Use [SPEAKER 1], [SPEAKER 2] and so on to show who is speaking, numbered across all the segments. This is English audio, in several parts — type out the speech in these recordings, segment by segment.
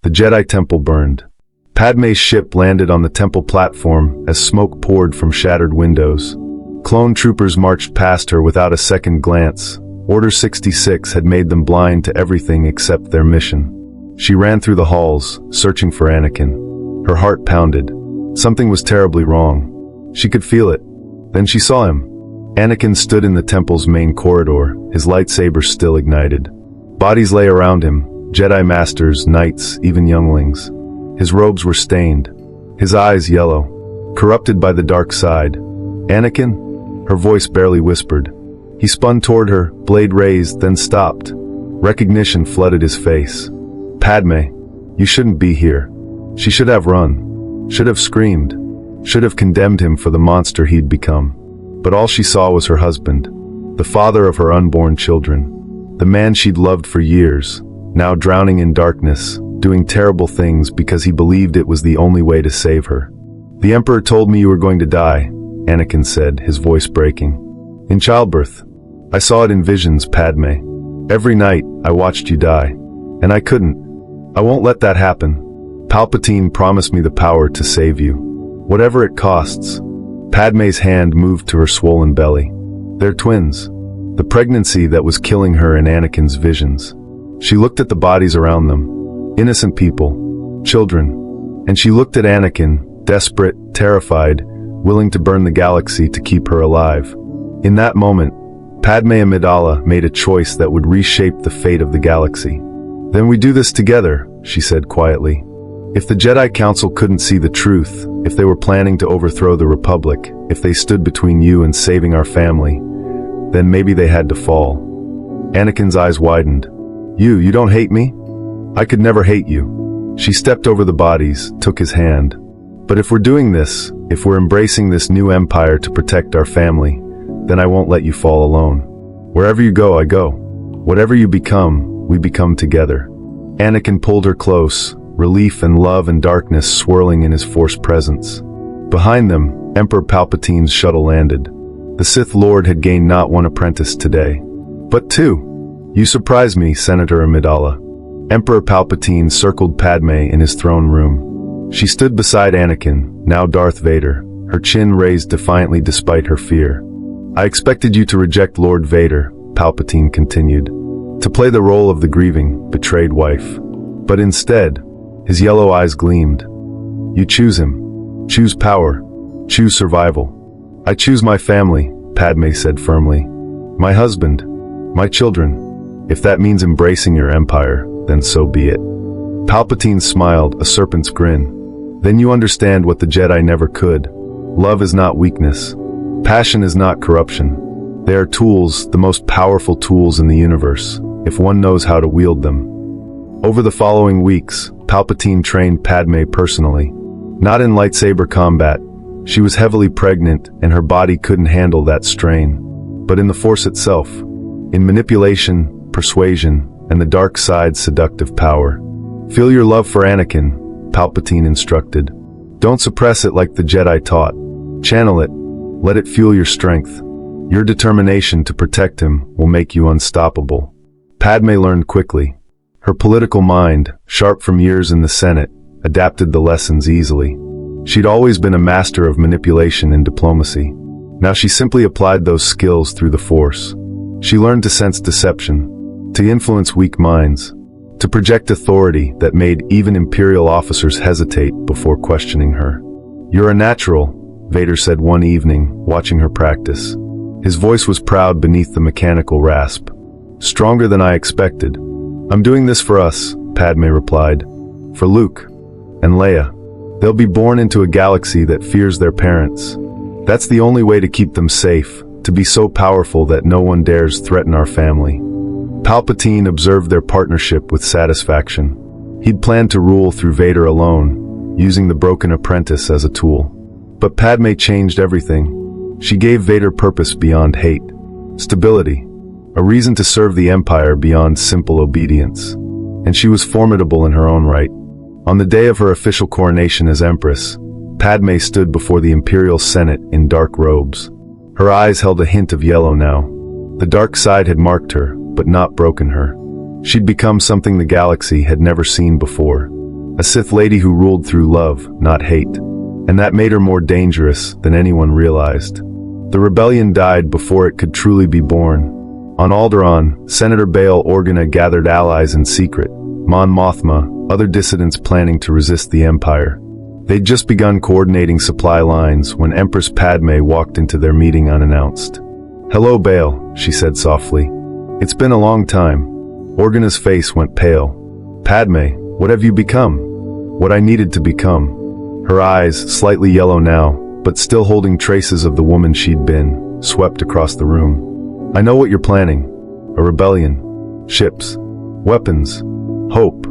[SPEAKER 1] The Jedi Temple burned. Padmé's ship landed on the temple platform as smoke poured from shattered windows. Clone troopers marched past her without a second glance. Order 66 had made them blind to everything except their mission. She ran through the halls, searching for Anakin. Her heart pounded. Something was terribly wrong. She could feel it. Then she saw him. Anakin stood in the temple's main corridor, his lightsaber still ignited. Bodies lay around him, Jedi Masters, knights, even younglings. His robes were stained, his eyes yellow, corrupted by the dark side. Anakin? Her voice barely whispered. He spun toward her, blade raised, then stopped. Recognition flooded his face. Padmé, you shouldn't be here. She should have run, should have screamed, should have condemned him for the monster he'd become. But all she saw was her husband, the father of her unborn children, the man she'd loved for years, now drowning in darkness, doing terrible things because he believed it was the only way to save her. The Emperor told me you were going to die, Anakin said, his voice breaking. In childbirth. I saw it in visions, Padmé. Every night, I watched you die. And I couldn't. I won't let that happen. Palpatine promised me the power to save you. Whatever it costs. Padmé's hand moved to her swollen belly. They're twins. The pregnancy that was killing her in Anakin's visions. She looked at the bodies around them. Innocent people. Children. And she looked at Anakin, desperate, terrified, willing to burn the galaxy to keep her alive. In that moment, Padmé Amidala made a choice that would reshape the fate of the galaxy. Then we do this together, she said quietly. If the Jedi Council couldn't see the truth, if they were planning to overthrow the Republic, if they stood between you and saving our family, then maybe they had to fall. Anakin's eyes widened. You don't hate me? I could never hate you. She stepped over the bodies, took his hand. But if we're doing this, if we're embracing this new empire to protect our family, then I won't let you fall alone. Wherever you go, I go. Whatever you become, we become together. Anakin pulled her close, relief and love and darkness swirling in his Force presence. Behind them, Emperor Palpatine's shuttle landed. The Sith Lord had gained not one apprentice today, but two. You surprise me, Senator Amidala. Emperor Palpatine circled Padmé in his throne room. She stood beside Anakin, now Darth Vader, her chin raised defiantly despite her fear. I expected you to reject Lord Vader, Palpatine continued, to play the role of the grieving, betrayed wife. But instead, his yellow eyes gleamed. You choose him. Choose power. Choose survival. I choose my family, Padmé said firmly. My husband. My children. If that means embracing your empire, then so be it. Palpatine smiled, a serpent's grin. Then you understand what the Jedi never could. Love is not weakness. Passion is not corruption. They are tools, the most powerful tools in the universe, if one knows how to wield them. Over the following weeks, Palpatine trained Padmé personally. Not in lightsaber combat. She was heavily pregnant and her body couldn't handle that strain. But in the Force itself. In manipulation, persuasion, and the dark side's seductive power. Feel your love for Anakin, Palpatine instructed. Don't suppress it like the Jedi taught. Channel it. Let it fuel your strength. Your determination to protect him will make you unstoppable. Padmé learned quickly. Her political mind, sharp from years in the Senate, adapted the lessons easily. She'd always been a master of manipulation and diplomacy. Now she simply applied those skills through the Force. She learned to sense deception, to influence weak minds, to project authority that made even Imperial officers hesitate before questioning her. You're a natural, Vader said one evening, watching her practice. His voice was proud beneath the mechanical rasp. Stronger than I expected. I'm doing this for us, Padmé replied. For Luke and Leia. They'll be born into a galaxy that fears their parents. That's the only way to keep them safe, to be so powerful that no one dares threaten our family. Palpatine observed their partnership with satisfaction. He'd planned to rule through Vader alone, using the broken apprentice as a tool. But Padmé changed everything. She gave Vader purpose beyond hate, stability, a reason to serve the Empire beyond simple obedience. And she was formidable in her own right. On the day of her official coronation as Empress, Padmé stood before the Imperial Senate in dark robes. Her eyes held a hint of yellow now. The dark side had marked her, but not broken her. She'd become something the galaxy had never seen before. A Sith lady who ruled through love, not hate. And that made her more dangerous than anyone realized. The rebellion died before it could truly be born. On Alderaan, Senator Bail Organa gathered allies in secret. Mon Mothma, other dissidents planning to resist the Empire. They'd just begun coordinating supply lines when Empress Padmé walked into their meeting unannounced. "Hello, Bail," she said softly. "It's been a long time." Organa's face went pale. "Padmé, what have you become?" "What I needed to become." Her eyes, slightly yellow now, but still holding traces of the woman she'd been, swept across the room. "I know what you're planning. A rebellion. Ships. Weapons. Hope."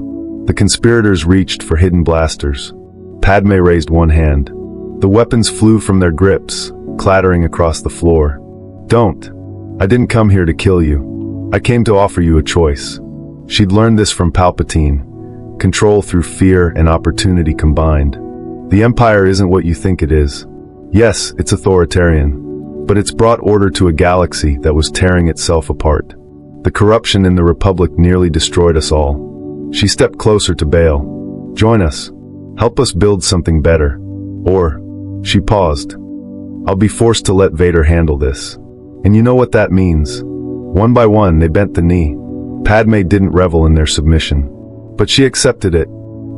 [SPEAKER 1] The conspirators reached for hidden blasters. Padmé raised one hand. The weapons flew from their grips, clattering across the floor. "Don't. I didn't come here to kill you. I came to offer you a choice." She'd learned this from Palpatine. Control through fear and opportunity combined. The Empire isn't what you think it is. Yes, it's authoritarian. But it's brought order to a galaxy that was tearing itself apart. The corruption in the Republic nearly destroyed us all. She stepped closer to Bail. "Join us. Help us build something better. Or," she paused, "I'll be forced to let Vader handle this." And you know what that means. One by one, they bent the knee. Padmé didn't revel in their submission. But she accepted it.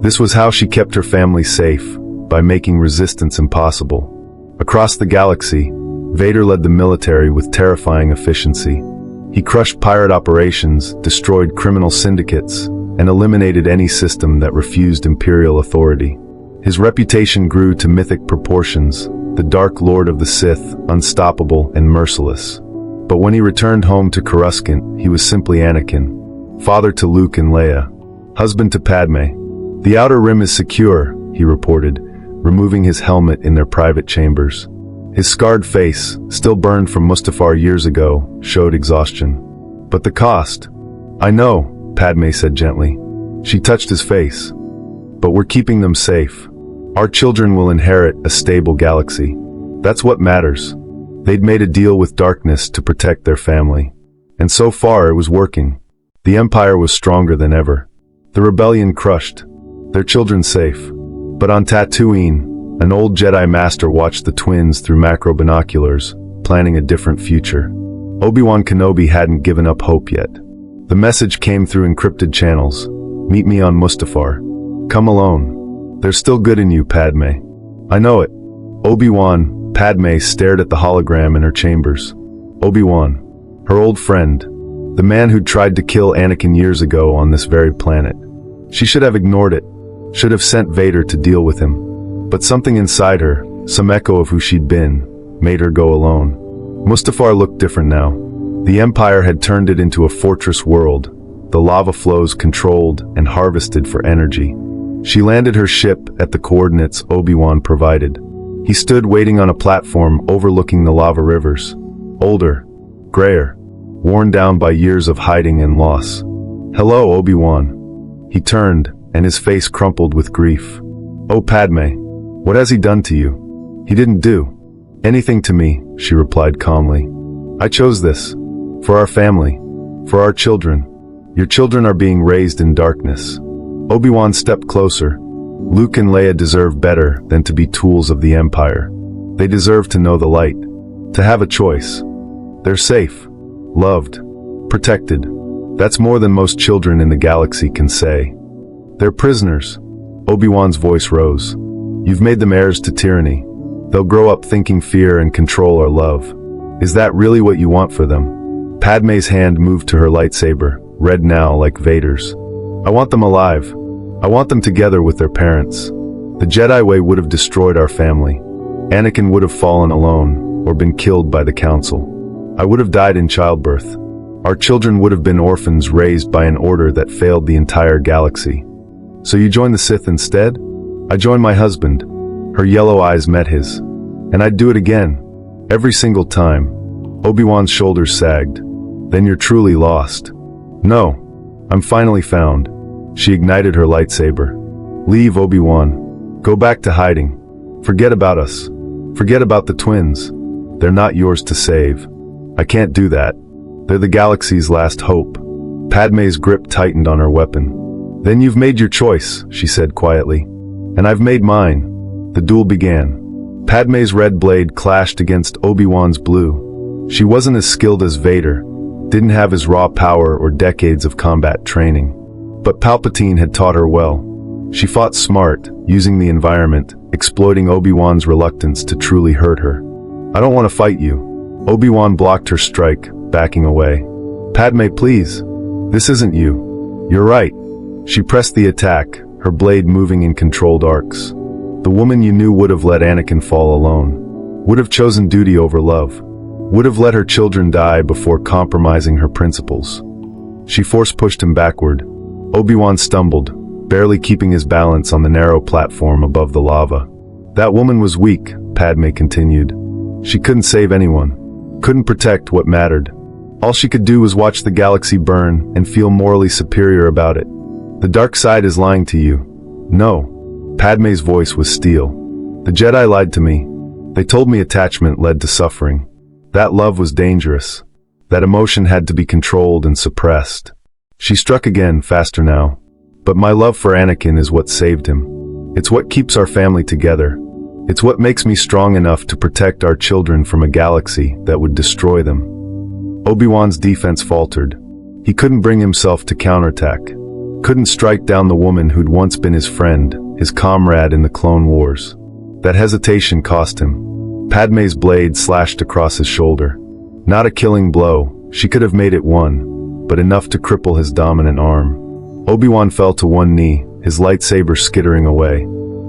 [SPEAKER 1] This was how she kept her family safe, by making resistance impossible. Across the galaxy, Vader led the military with terrifying efficiency. He crushed pirate operations, destroyed criminal syndicates, and eliminated any system that refused imperial authority. His reputation grew to mythic proportions, the Dark Lord of the Sith, unstoppable and merciless. But when he returned home to Coruscant, he was simply Anakin, father to Luke and Leia, husband to Padmé. "The Outer Rim is secure," he reported, removing his helmet in their private chambers. His scarred face, still burned from Mustafar years ago, showed exhaustion. "But the cost." "I know," Padmé said gently. She touched his face. "But we're keeping them safe. Our children will inherit a stable galaxy. That's what matters." They'd made a deal with darkness to protect their family. And so far it was working. The Empire was stronger than ever. The rebellion crushed. Their children safe. But on Tatooine, an old Jedi Master watched the twins through macro binoculars, planning a different future. Obi Wan Kenobi hadn't given up hope yet. The message came through encrypted channels. "Meet me on Mustafar. Come alone. There's still good in you, Padmé." "I know it." Obi-Wan, Padmé stared at the hologram in her chambers. Obi-Wan, her old friend, the man who'd tried to kill Anakin years ago on this very planet. She should have ignored it, should have sent Vader to deal with him. But something inside her, some echo of who she'd been, made her go alone. Mustafar looked different now. The Empire had turned it into a fortress world, the lava flows controlled and harvested for energy. She landed her ship at the coordinates Obi-Wan provided. He stood waiting on a platform overlooking the lava rivers. Older, grayer, worn down by years of hiding and loss. "Hello, Obi-Wan." He turned, and his face crumpled with grief. "Oh, Padmé, what has he done to you?" "He didn't do anything to me," she replied calmly. "I chose this. For our family. For our children. Your children are being raised in darkness." Obi-Wan stepped closer. Luke and Leia deserve better than to be tools of the Empire. They deserve to know the light. To have a choice. They're safe. Loved. Protected. That's more than most children in the galaxy can say. "They're prisoners." Obi-Wan's voice rose. "You've made them heirs to tyranny. They'll grow up thinking fear and control are love. Is that really what you want for them?" Padmé's hand moved to her lightsaber, red now like Vader's. "I want them alive. I want them together with their parents. The Jedi way would have destroyed our family. Anakin would have fallen alone, or been killed by the Council. I would have died in childbirth. Our children would have been orphans raised by an order that failed the entire galaxy. So you joined the Sith instead?" "I joined my husband." Her yellow eyes met his. "And I'd do it again. Every single time." Obi-Wan's shoulders sagged. "Then you're truly lost." "No. I'm finally found." She ignited her lightsaber. "Leave, Obi-Wan. Go back to hiding. Forget about us. Forget about the twins. They're not yours to save." "I can't do that. They're the galaxy's last hope." Padmé's grip tightened on her weapon. Then you've made your choice, she said quietly. And I've made mine. The duel began. Padmé's red blade clashed against Obi Wan's blue. She wasn't as skilled as Vader, didn't have his raw power or decades of combat training. But Palpatine had taught her well. She fought smart, using the environment, exploiting Obi Wan's reluctance to truly hurt her. I don't want to fight you. Obi Wan blocked her strike, backing away. Padmé, please. This isn't you. You're right. She pressed the attack, her blade moving in controlled arcs. The woman you knew would have let Anakin fall alone. Would have chosen duty over love. Would have let her children die before compromising her principles. She force-pushed him backward. Obi-Wan stumbled, barely keeping his balance on the narrow platform above the lava. That woman was weak, Padmé continued. She couldn't save anyone. Couldn't protect what mattered. All she could do was watch the galaxy burn and feel morally superior about it. The dark side is lying to you. No. Padmé's voice was steel. The Jedi lied to me. They told me attachment led to suffering. That love was dangerous. That emotion had to be controlled and suppressed. She struck again, faster now. But my love for Anakin is what saved him. It's what keeps our family together. It's what makes me strong enough to protect our children from a galaxy that would destroy them. Obi-Wan's defense faltered. He couldn't bring himself to counterattack. Couldn't strike down the woman who'd once been his friend, his comrade in the Clone Wars. That hesitation cost him. Padmé's blade slashed across his shoulder. Not a killing blow, she could have made it one, but enough to cripple his dominant arm. Obi-Wan fell to one knee, his lightsaber skittering away.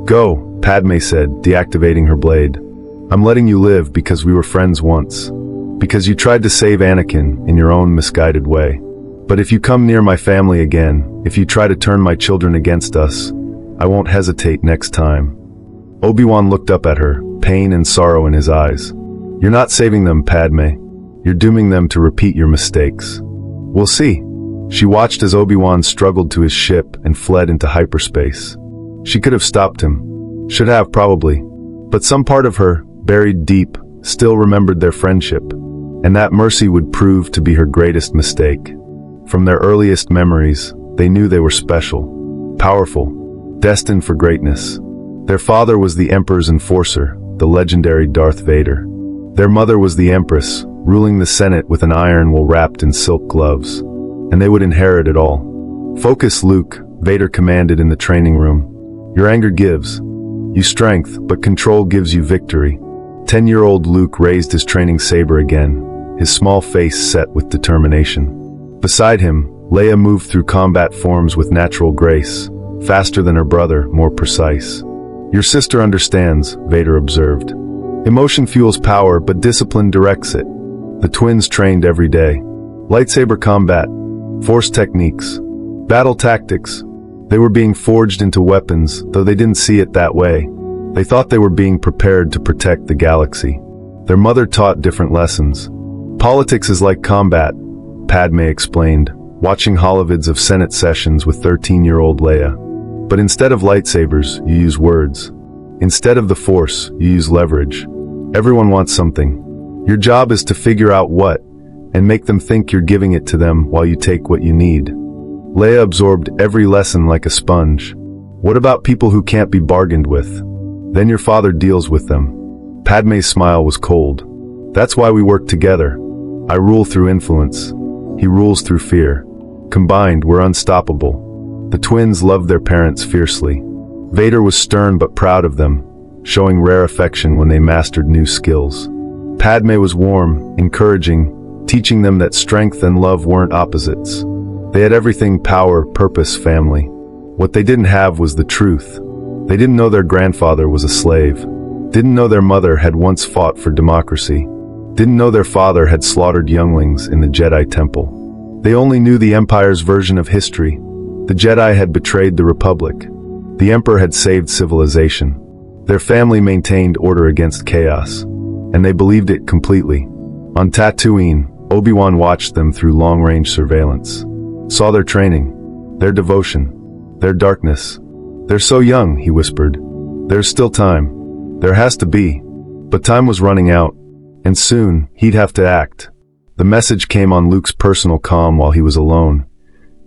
[SPEAKER 1] Go, Padmé said, deactivating her blade. I'm letting you live because we were friends once. Because you tried to save Anakin in your own misguided way. But if you come near my family again, if you try to turn my children against us, I won't hesitate next time. Obi-Wan looked up at her, pain and sorrow in his eyes. You're not saving them, Padmé. You're dooming them to repeat your mistakes. We'll see. She watched as Obi-Wan struggled to his ship and fled into hyperspace. She could have stopped him. Should have, probably. But some part of her, buried deep, still remembered their friendship. And that mercy would prove to be her greatest mistake. From their earliest memories, they knew they were special, powerful, destined for greatness. Their father was the Emperor's enforcer, the legendary Darth Vader. Their mother was the Empress, ruling the Senate with an iron will wrapped in silk gloves. And they would inherit it all. Focus, Luke, Vader commanded in the training room. Your anger gives you strength, but control gives you victory. 10-year-old Luke raised his training saber again, his small face set with determination. Beside him, Leia moved through combat forms with natural grace, faster than her brother, more precise. Your sister understands, Vader observed. Emotion fuels power, but discipline directs it. The twins trained every day. Lightsaber combat, force techniques, battle tactics. They were being forged into weapons, though they didn't see it that way. They thought they were being prepared to protect the galaxy. Their mother taught different lessons. Politics is like combat, Padmé explained, watching holovids of Senate sessions with 13-year-old Leia. But instead of lightsabers, you use words. Instead of the Force, you use leverage. Everyone wants something. Your job is to figure out what, and make them think you're giving it to them while you take what you need. Leia absorbed every lesson like a sponge. What about people who can't be bargained with? Then your father deals with them. Padmé's smile was cold. That's why we work together. I rule through influence. He rules through fear. Combined, we're unstoppable. The twins loved their parents fiercely. Vader was stern but proud of them, showing rare affection when they mastered new skills. Padmé was warm, encouraging, teaching them that strength and love weren't opposites. They had everything: power, purpose, family. What they didn't have was the truth. They didn't know their grandfather was a slave. Didn't know their mother had once fought for democracy. Didn't know their father had slaughtered younglings in the Jedi Temple. They only knew the Empire's version of history. The Jedi had betrayed the Republic. The Emperor had saved civilization. Their family maintained order against chaos, and they believed it completely. On Tatooine, Obi-Wan watched them through long-range surveillance. Saw their training, their devotion, their darkness. They're so young, he whispered. There's still time. There has to be. But time was running out. And soon, he'd have to act. The message came on Luke's personal comm while he was alone.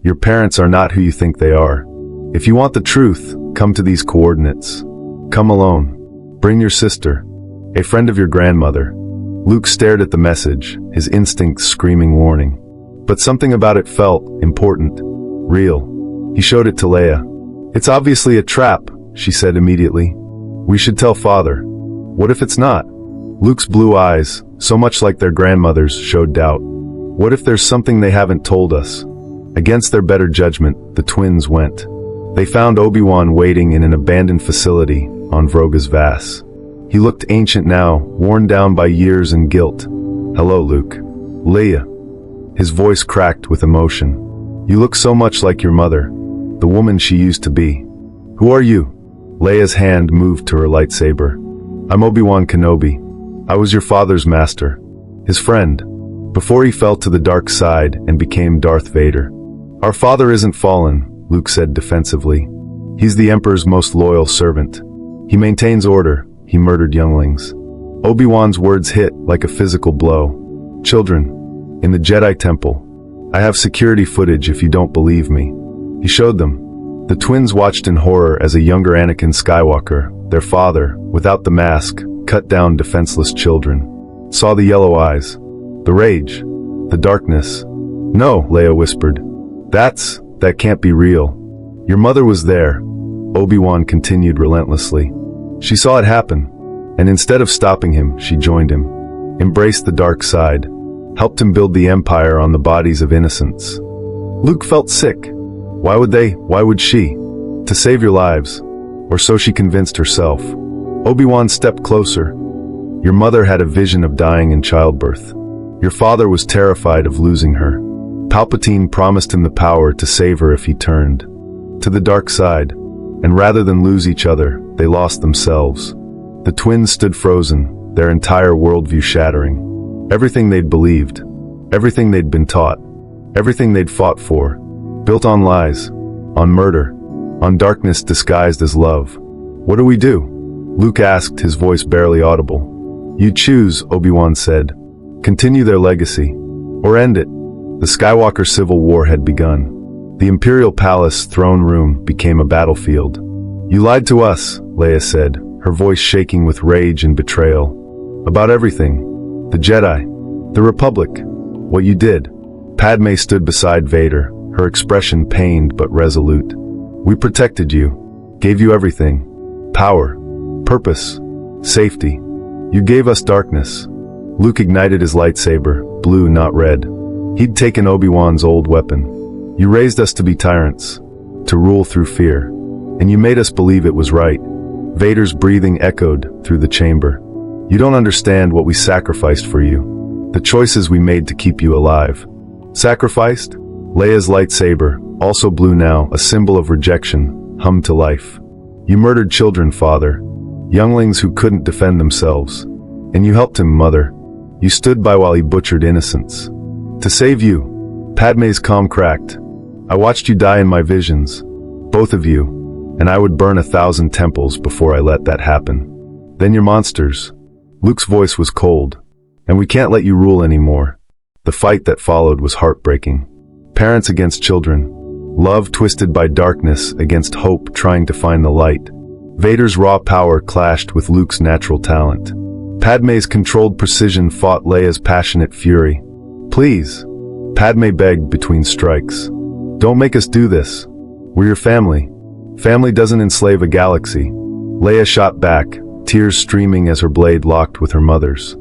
[SPEAKER 1] Your parents are not who you think they are. If you want the truth, come to these coordinates. Come alone. Bring your sister. A friend of your grandmother. Luke stared at the message, his instincts screaming warning. But something about it felt important. Real. He showed it to Leia. It's obviously a trap, she said immediately. We should tell Father. What if it's not? Luke's blue eyes, so much like their grandmother's, showed doubt. What if there's something they haven't told us? Against their better judgment, the twins went. They found Obi Wan waiting in an abandoned facility on Vroga's Vass. He looked ancient now, worn down by years and guilt. Hello, Luke. Leia. His voice cracked with emotion. You look so much like your mother, the woman she used to be. Who are you? Leia's hand moved to her lightsaber. I'm Obi Wan Kenobi. I was your father's master, his friend, before he fell to the dark side and became Darth Vader. Our father isn't fallen, Luke said defensively. He's the Emperor's most loyal servant. He maintains order. He murdered younglings. Obi-Wan's words hit like a physical blow. Children, in the Jedi Temple. I have security footage if you don't believe me. He showed them. The twins watched in horror as a younger Anakin Skywalker, their father, without the mask, cut down defenseless children. Saw the yellow eyes. The rage. The darkness. No, Leia whispered. That can't be real. Your mother was there. Obi-Wan continued relentlessly. She saw it happen, and instead of stopping him, she joined him, embraced the dark side, helped him build the Empire on the bodies of innocents. Luke felt sick. Why would she? To save your lives, or so she convinced herself. Obi-Wan stepped closer. Your mother had a vision of dying in childbirth. Your father was terrified of losing her. Palpatine promised him the power to save her if he turned to the dark side, and rather than lose each other, they lost themselves. The twins stood frozen, their entire worldview shattering. Everything they'd believed, everything they'd been taught, everything they'd fought for, built on lies, on murder, on darkness disguised as love. What do we do? Luke asked, his voice barely audible. You choose, Obi-Wan said. Continue their legacy, or end it. The Skywalker Civil War had begun. The Imperial Palace throne room became a battlefield. You lied to us, Leia said, her voice shaking with rage and betrayal. About everything. The Jedi. The Republic. What you did. Padmé stood beside Vader, her expression pained but resolute. We protected you. Gave you everything. Power. Purpose. Safety. You gave us darkness. Luke ignited his lightsaber, blue not red. He'd taken Obi-Wan's old weapon. You raised us to be tyrants, to rule through fear, and you made us believe it was right. Vader's breathing echoed through the chamber. You don't understand what we sacrificed for you, the choices we made to keep you alive. Sacrificed? Leia's lightsaber, also blue now, a symbol of rejection, hummed to life. You murdered children, Father, younglings who couldn't defend themselves. And you helped him, Mother. You stood by while he butchered innocents. To save you. Padmé's calm cracked. I watched you die in my visions, both of you, and I would burn 1,000 temples before I let that happen. Then your monsters. Luke's voice was cold. And we can't let you rule anymore. The fight that followed was heartbreaking. Parents against children. Love twisted by darkness against hope trying to find the light. Vader's raw power clashed with Luke's natural talent. Padmé's controlled precision fought Leia's passionate fury. Please. Padmé begged between strikes. Don't make us do this. We're your family. Family doesn't enslave a galaxy. Leia shot back, tears streaming as her blade locked with her mother's.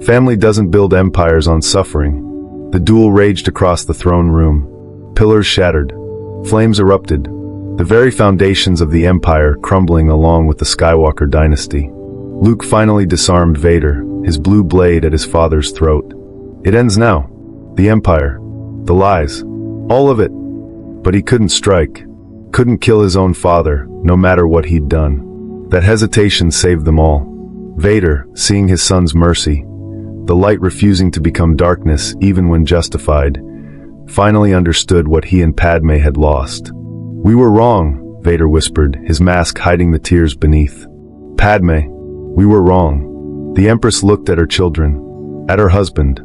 [SPEAKER 1] Family doesn't build empires on suffering. The duel raged across the throne room. Pillars shattered. Flames erupted. The very foundations of the Empire crumbling along with the Skywalker dynasty. Luke finally disarmed Vader, his blue blade at his father's throat. It ends now. The Empire. The lies. All of it. But he couldn't strike. Couldn't kill his own father, no matter what he'd done. That hesitation saved them all. Vader, seeing his son's mercy, the light refusing to become darkness even when justified, finally understood what he and Padmé had lost. We were wrong, Vader whispered, his mask hiding the tears beneath. Padmé, we were wrong. The Empress looked at her children, at her husband,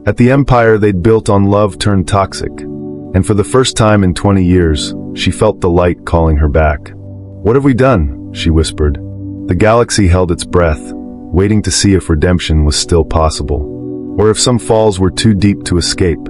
[SPEAKER 1] at the empire they'd built on love turned toxic. And for the first time in 20 years, She felt the light calling her back. "What have we done?" she whispered. The galaxy held its breath, waiting to see if redemption was still possible, or if some falls were too deep to escape.